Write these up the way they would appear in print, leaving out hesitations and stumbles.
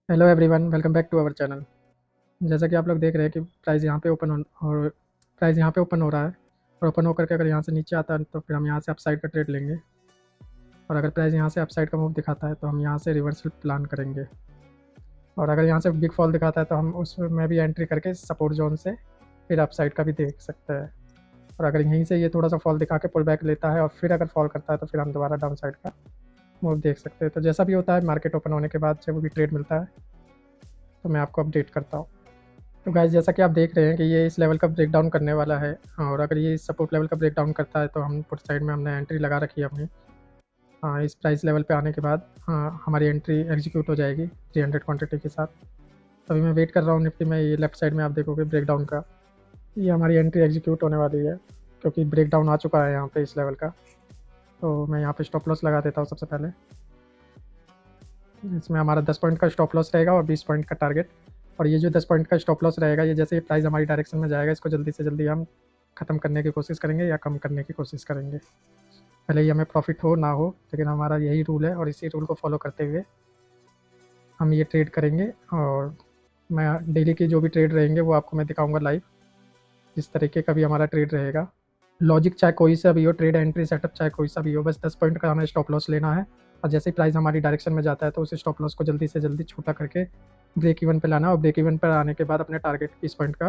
Hello everyone, welcome back to our channel. जैसा कि आप लोग देख रहे हैं कि प्राइस यहाँ पे ओपन हो रहा है। और ओपन होकर के अगर यहाँ से नीचे आता है तो फिर हम यहाँ से अपसाइड का ट्रेड लेंगे। और अगर प्राइस यहाँ से अपसाइड का मूव दिखाता है तो हम यहाँ से रिवर्सल प्लान करेंगे। और अगर यहाँ से बिग फॉल दिखाता है तो हम उसमें भी एंट्री करके सपोर्ट जोन से फिर अपसाइड का भी देख सकते हैं। और अगर यहीं से ये थोड़ा सा फॉल दिखा के पुल बैक लेता है और फिर अगर फॉल करता है तो फिर हम दोबारा डाउन साइड का मूव देख सकते हैं। तो जैसा भी होता है मार्केट ओपन होने के बाद जब भी ट्रेड मिलता है तो मैं आपको अपडेट करता हूँ। तो गाइस, जैसा कि आप देख रहे हैं कि ये इस लेवल का ब्रेकडाउन करने वाला है। और अगर ये इस सपोर्ट लेवल का ब्रेकडाउन करता है तो हम पुट साइड में हमने एंट्री लगा रखी है अपनी। हाँ, इस प्राइस लेवल पे आने के बाद हाँ हमारी एंट्री एग्जीक्यूट हो जाएगी 300 क्वांटिटी के साथ। अभी मैं वेट कर रहा हूँ निफ्टी में। ये लेफ्ट साइड में आप देखोगे ब्रेकडाउन का, ये हमारी एंट्री एग्जीक्यूट होने वाली है क्योंकि ब्रेकडाउन आ चुका है यहाँ पे इस लेवल का। तो मैं यहाँ पे स्टॉप लॉस लगा देता हूँ सबसे पहले। इसमें हमारा 10 पॉइंट का स्टॉप लॉस रहेगा और 20 पॉइंट का टारगेट। और ये जो 10 पॉइंट का स्टॉप लॉस रहेगा, ये जैसे ही प्राइस हमारी डायरेक्शन में जाएगा इसको जल्दी से जल्दी हम ख़त्म करने की कोशिश करेंगे या कम करने की कोशिश करेंगे। भले ही हमें प्रॉफिट हो ना हो, लेकिन हमारा यही रूल है और इसी रूल को फॉलो करते हुए हम ये ट्रेड करेंगे। और मैं डेली की जो भी ट्रेड रहेंगे वो आपको मैं दिखाऊंगा लाइव, जिस तरीके का भी हमारा ट्रेड रहेगा। लॉजिक चाहे कोई सा भी हो, ट्रेड एंट्री सेटअप चाहे कोई सा भी हो, बस 10 पॉइंट का हमें स्टॉप लॉस लेना है। और जैसे ही प्राइस हमारी डायरेक्शन में जाता है तो उस स्टॉप लॉस को जल्दी से जल्दी छोटा करके ब्रेक इवन पे लाना है। और ब्रेक इवन पर आने के बाद अपने टारगेट 20 पॉइंट का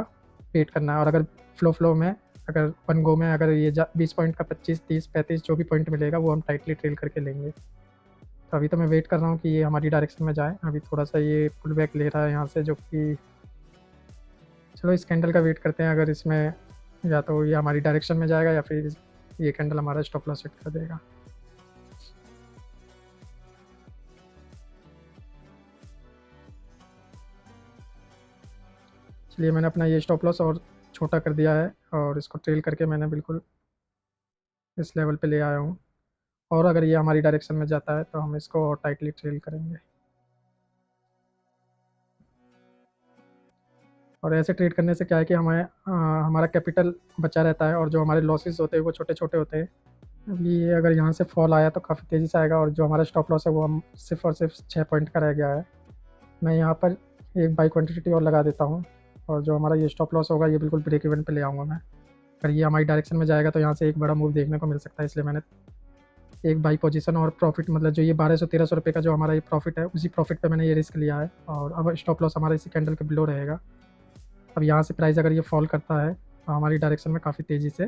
वेट करना है। और अगर फ्लो में अगर वन गो में अगर ये 20 पॉइंट का 25, 30, 35 जो भी पॉइंट मिलेगा वो हम टाइटली ट्रेल करके लेंगे। तो अभी तो मैं वेट कर रहा हूँ कि ये हमारी डायरेक्शन में जाए। अभी थोड़ा सा ये पुल बैक ले रहा है यहाँ से, जो कि चलो इस कैंडल का वेट करते हैं। अगर इसमें या तो ये हमारी डायरेक्शन में जाएगा या फिर ये कैंडल हमारा स्टॉप लॉस सेट कर देगा। चलिए, मैंने अपना ये स्टॉप लॉस और छोटा कर दिया है और इसको ट्रेल करके मैंने बिल्कुल इस लेवल पे ले आया हूँ। और अगर ये हमारी डायरेक्शन में जाता है तो हम इसको और टाइटली ट्रेल करेंगे। और ऐसे ट्रेड करने से क्या है कि हमारा कैपिटल बचा रहता है और जो हमारे लॉसेस होते हैं वो छोटे छोटे होते हैं। अभी ये अगर यहाँ से फॉल आया तो काफ़ी तेज़ी से आएगा और जो हमारा स्टॉप लॉस है वो हम सिर्फ और सिर्फ 6 पॉइंट का रह गया है। मैं यहाँ पर एक बाई क्वान्टिटी और लगा देता हूँ। और जो हमारा ये स्टॉप लॉस होगा ये बिल्कुल ब्रेक इवन पे ले आऊँगा मैं। अगर ये हमारी डायरेक्शन में जाएगा तो यहाँ से एक बड़ा मूव देखने को मिल सकता है, इसलिए मैंने एक बाई पोजीशन और प्रॉफिट, मतलब जो ये 1200-1300 रुपये का जो हमारा ये प्रॉफिट है उसी प्रॉफिट पे मैंने ये रिस्क लिया है। और अब स्टॉप लॉस हमारा इसी कैंडल के बिलो रहेगा। अब यहाँ से प्राइस अगर ये फॉल करता है तो हमारी डायरेक्शन में काफ़ी तेज़ी से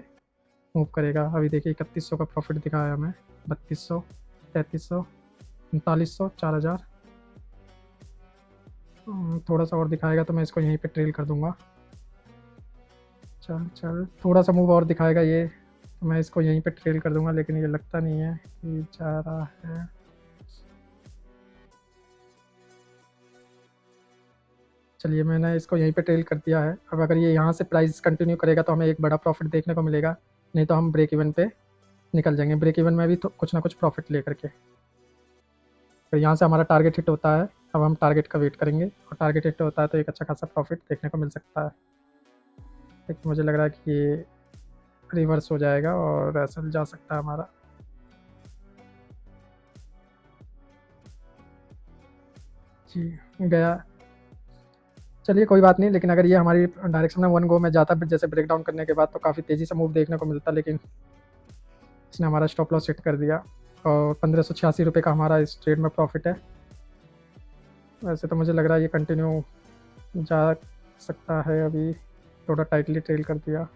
मूव करेगा। अभी देखिए 3100 का प्रॉफिट दिखाया हमें, 3200, 3300, 3900, 4000। थोड़ा सा और दिखाएगा तो मैं इसको यहीं पे ट्रेल कर दूंगा। चल चल, थोड़ा सा मूव और दिखाएगा ये तो मैं इसको यहीं पे ट्रेल कर दूंगा, लेकिन ये लगता नहीं है कि जा रहा है। चलिए, मैंने इसको यहीं पे ट्रेल कर दिया है। अब अगर ये यहाँ से प्राइस कंटिन्यू करेगा तो हमें एक बड़ा प्रॉफिट देखने को मिलेगा, नहीं तो हम ब्रेक इवन पे निकल जाएंगे। ब्रेक इवन में भी तो कुछ ना कुछ प्रॉफिट लेकर के। तो यहाँ से हमारा टारगेट हिट होता है। अब हम टारगेट का वेट करेंगे और टारगेट हिट होता है तो एक अच्छा खासा प्रॉफिट देखने को मिल सकता है। लेकिन मुझे लग रहा है कि ये रिवर्स हो जाएगा और ऐसा जा सकता है हमारा। जी, गया। चलिए कोई बात नहीं, लेकिन अगर ये हमारी डायरेक्शन में वन गो में जाता जैसे ब्रेक डाउन करने के बाद तो काफ़ी तेज़ी से मूव देखने को मिलता, लेकिन इसने हमारा स्टॉप लॉस हिट कर दिया। और 1586 रुपये का हमारा इस ट्रेड में प्रॉफिट है। वैसे तो मुझे लग रहा है ये कंटिन्यू जा सकता है। अभी थोड़ा टाइटली ट्रेल कर दिया।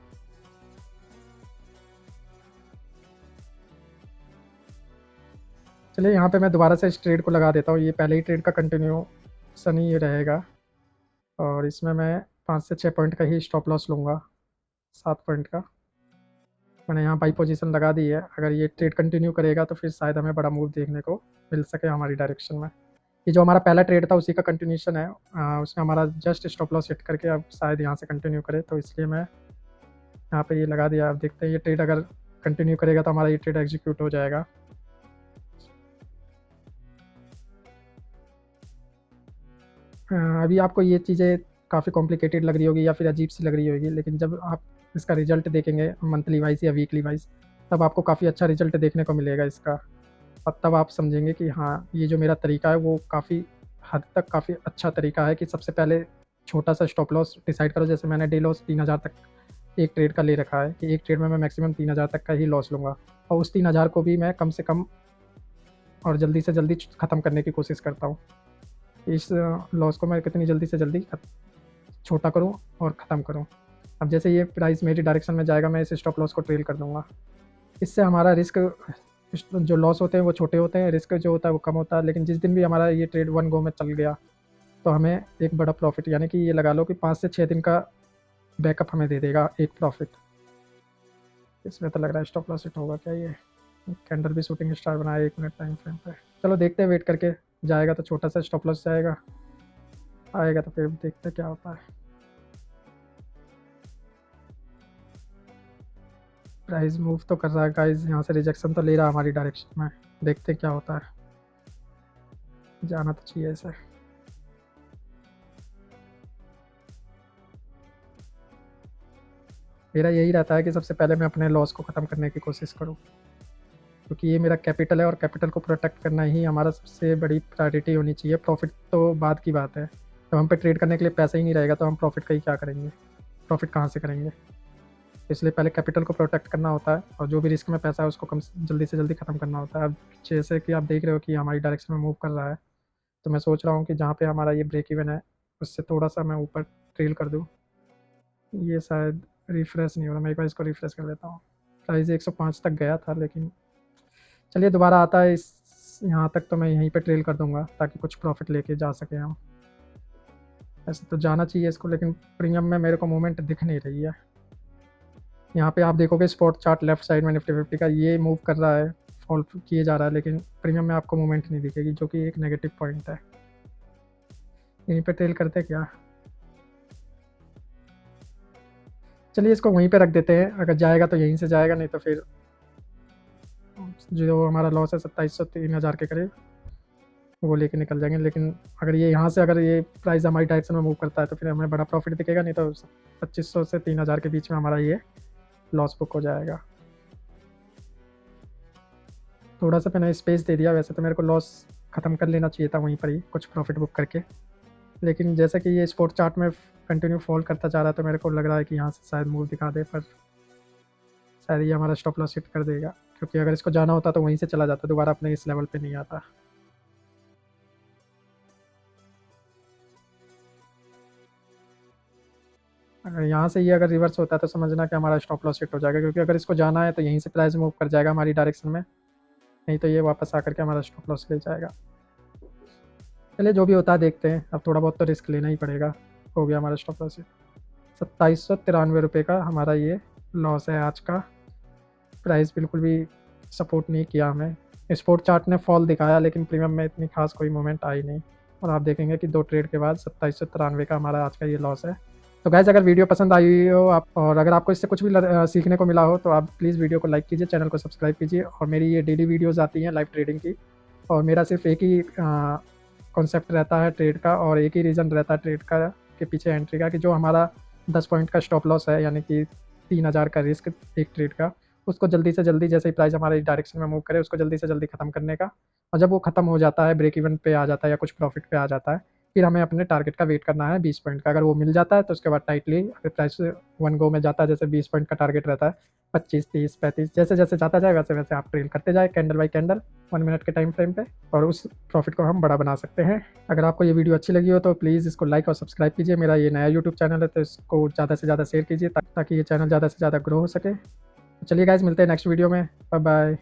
चलिए, यहाँ पे मैं दोबारा से इस ट्रेड को लगा देता हूँ। ये पहले ही ट्रेड का कंटिन्यूसन ही रहेगा। और इसमें मैं 5 से 6 पॉइंट का ही स्टॉप लॉस लूँगा, 7 पॉइंट का। मैंने यहाँ बाई पोजीशन लगा दी है। अगर ये ट्रेड कंटिन्यू करेगा तो फिर शायद हमें बड़ा मूव देखने को मिल सके हमारी डायरेक्शन में। ये जो हमारा पहला ट्रेड था उसी का कंटिन्यूशन है। उसने हमारा जस्ट स्टॉप लॉस हिट करके अब शायद यहाँ से कंटिन्यू करे, तो इसलिए मैं यहाँ पे ये लगा दिया। अब देखते हैं ये ट्रेड अगर कंटिन्यू करेगा तो हमारा ये ट्रेड एग्जीक्यूट हो जाएगा। अभी आपको ये चीज़ें काफ़ी कॉम्प्लिकेटेड लग रही होगी या फिर अजीब सी लग रही होगी, लेकिन जब आप इसका रिजल्ट देखेंगे मंथली वाइज या वीकली वाइज तब आपको काफ़ी अच्छा रिजल्ट देखने को मिलेगा इसका। और तब आप समझेंगे कि हाँ, ये जो मेरा तरीका है वो काफ़ी हद तक काफ़ी अच्छा तरीका है कि सबसे पहले छोटा सा स्टॉप लॉस डिसाइड करो। जैसे मैंने डे लॉस 3000 तक एक ट्रेड का ले रखा है कि एक ट्रेड में मैं मैक्सिमम 3000 तक का ही लॉस लूँगा, और उस 3000 को भी मैं कम से कम और जल्दी से जल्दी ख़त्म करने की कोशिश करता हूँ। इस लॉस को मैं कितनी जल्दी से जल्दी छोटा करूँ और ख़त्म करूँ। अब जैसे ये प्राइस मेरी डायरेक्शन में जाएगा, मैं इस स्टॉप लॉस को ट्रेल कर दूँगा। इससे हमारा रिस्क जो लॉस होते हैं वो छोटे होते हैं, रिस्क जो होता है वो कम होता है। लेकिन जिस दिन भी हमारा ये ट्रेड वन गो में चल गया तो हमें एक बड़ा प्रॉफिट, यानी कि ये लगा लो कि 5 से 6 दिन का बैकअप हमें दे देगा एक प्रॉफिट। इसमें तो लग रहा है स्टॉप लॉस हिट होगा क्या। ये कैंडल भी शूटिंग स्टार बनाया 1 मिनट टाइम फ्रेम पे। चलो देखते हैं, वेट करके जाएगा तो छोटा सा स्टॉप लॉस जाएगा, आएगा तो फिर देखते हैं क्या होता है। प्राइस मूव तो कर रहा है गाइस, यहाँ से रिजेक्शन तो ले रहा है हमारी डायरेक्शन में, देखते हैं क्या होता है। जाना तो चाहिए इसे। मेरा यही रहता है कि सबसे पहले मैं अपने लॉस को ख़त्म करने की कोशिश करूँ, क्योंकि ये मेरा कैपिटल है और कैपिटल को प्रोटेक्ट करना ही हमारा सबसे बड़ी प्रायोरिटी होनी चाहिए। प्रॉफिट तो बाद की बात है, जब हम पे ट्रेड करने के लिए पैसा ही नहीं रहेगा तो हम प्रॉफिट का ही क्या करेंगे, प्रॉफिट कहाँ से करेंगे। इसलिए पहले कैपिटल को प्रोटेक्ट करना होता है और जो भी रिस्क में पैसा है उसको कम जल्दी से जल्दी ख़त्म करना होता है। अब जैसे कि आप देख रहे हो कि हमारी डायरेक्शन में मूव कर रहा है, तो मैं सोच रहा हूँ कि जहाँ पे हमारा ये ब्रेक इवन है उससे थोड़ा सा मैं ऊपर ट्रेल कर दूँ। ये शायद रिफ़्रेश नहीं हो रहा, मैं एक बार इसको रिफ़्रेश कर लेता हूँ। प्राइस 105 तक गया था, लेकिन चलिए दोबारा आता है इस यहाँ तक तो मैं यहीं पे ट्रेल कर दूंगा ताकि कुछ प्रॉफिट लेके जा सके हम। ऐसे तो जाना चाहिए इसको, लेकिन प्रीमियम में मेरे को मूवमेंट दिख नहीं रही है। यहाँ पे आप देखोगे स्पॉट चार्ट लेफ्ट साइड में निफ्टी 50 का ये मूव कर रहा है, फॉल किए जा रहा है, लेकिन प्रीमियम में आपको मूवमेंट नहीं दिखेगी, जो कि एक नेगेटिव पॉइंट है। यहीं पे ट्रेल करते क्या, चलिए इसको वहीं पे रख देते हैं। अगर जाएगा तो यहीं से जाएगा, नहीं तो फिर जो हमारा लॉस है 2700 3000 के करीब वो लेके निकल जाएंगे। लेकिन अगर ये यहाँ से अगर ये प्राइस हमारी डायरेक्शन में मूव करता है तो फिर हमें बड़ा प्रॉफिट दिखेगा, नहीं तो 2500 से 3000 के बीच में हमारा ये लॉस बुक हो जाएगा। थोड़ा सा मैंने स्पेस दे दिया, वैसे तो मेरे को लॉस ख़त्म कर लेना चाहिए था वहीं पर ही कुछ प्रॉफिट बुक करके, लेकिन जैसा कि ये स्पॉट चार्ट में कंटिन्यू फॉल करता जा रहा है तो मेरे को लग रहा है कि यहाँ से शायद मूव दिखा दे, पर शायद ये हमारा स्टॉप लॉस हिट कर देगा, क्योंकि अगर इसको जाना होता तो वहीं से चला जाता, दोबारा अपने इस लेवल पे नहीं आता। अगर यहाँ से ये अगर रिवर्स होता है तो समझना कि हमारा स्टॉप लॉस हिट हो जाएगा, क्योंकि अगर इसको जाना है तो यहीं से प्राइस मूव कर जाएगा हमारी डायरेक्शन में, नहीं तो ये वापस आकर के हमारा स्टॉप लॉस ले जाएगा। चलिए जो भी होता है देखते हैं, अब थोड़ा बहुत तो रिस्क लेना ही पड़ेगा। हो गया हमारा स्टॉप लॉस हिट, 2793 का हमारा ये लॉस है आज का। प्राइस बिल्कुल भी सपोर्ट नहीं किया हमें, स्पोर्ट चार्ट ने फॉल दिखाया लेकिन प्रीमियम में इतनी खास कोई मूवमेंट आई नहीं, और आप देखेंगे कि 2 ट्रेड के बाद 2793 का हमारा आज का ये लॉस है। तो गाइस अगर वीडियो पसंद आई हो आप, और अगर आपको इससे कुछ भी सीखने को मिला हो तो आप प्लीज़ वीडियो को लाइक कीजिए, चैनल को सब्सक्राइब कीजिए। और मेरी ये डेली वीडियोज़ आती हैं लाइव ट्रेडिंग की, और मेरा सिर्फ एक ही कॉन्सेप्ट रहता है ट्रेड का, और एक ही रीज़न रहता है ट्रेड का के पीछे एंट्री का, कि जो हमारा 10 पॉइंट का स्टॉप लॉस है, यानी कि 3000 का रिस्क एक ट्रेड का, उसको जल्दी से जल्दी जैसे ही प्राइस हमारे डायरेक्शन में मूव करे उसको जल्दी से जल्दी ख़त्म करने का। और जब वो ख़त्म हो जाता है, ब्रेक इवन पे आ जाता है या कुछ प्रॉफिट पे आ जाता है, फिर हमें अपने टारगेट का वेट करना है 20 पॉइंट का। अगर वो मिल जाता है तो उसके बाद टाइटली, अगर प्राइस वन गो में जाता है, जैसे 20 पॉइंट का टारगेट रहता है, 25 30 35 जैसे जैसे जाता जाए वैसे वैसे आप ट्रेल करते जाए कैंडल बाई कैंडल 1 मिनट के टाइम फ्रेम पे, और उस प्रॉफिट को हम बड़ा बना सकते हैं। अगर आपको ये वीडियो अच्छी लगी हो तो प्लीज़ इसको लाइक और सब्सक्राइब कीजिए। मेरा ये नया यूट्यूब चैनल है तो इसको ज़्यादा से ज़्यादा शेयर कीजिए ताकि ये चैनल ज़्यादा से ज़्यादा ग्रो हो सके। तो चलिए गाइज मिलते हैं नेक्स्ट वीडियो में, बाय बाय।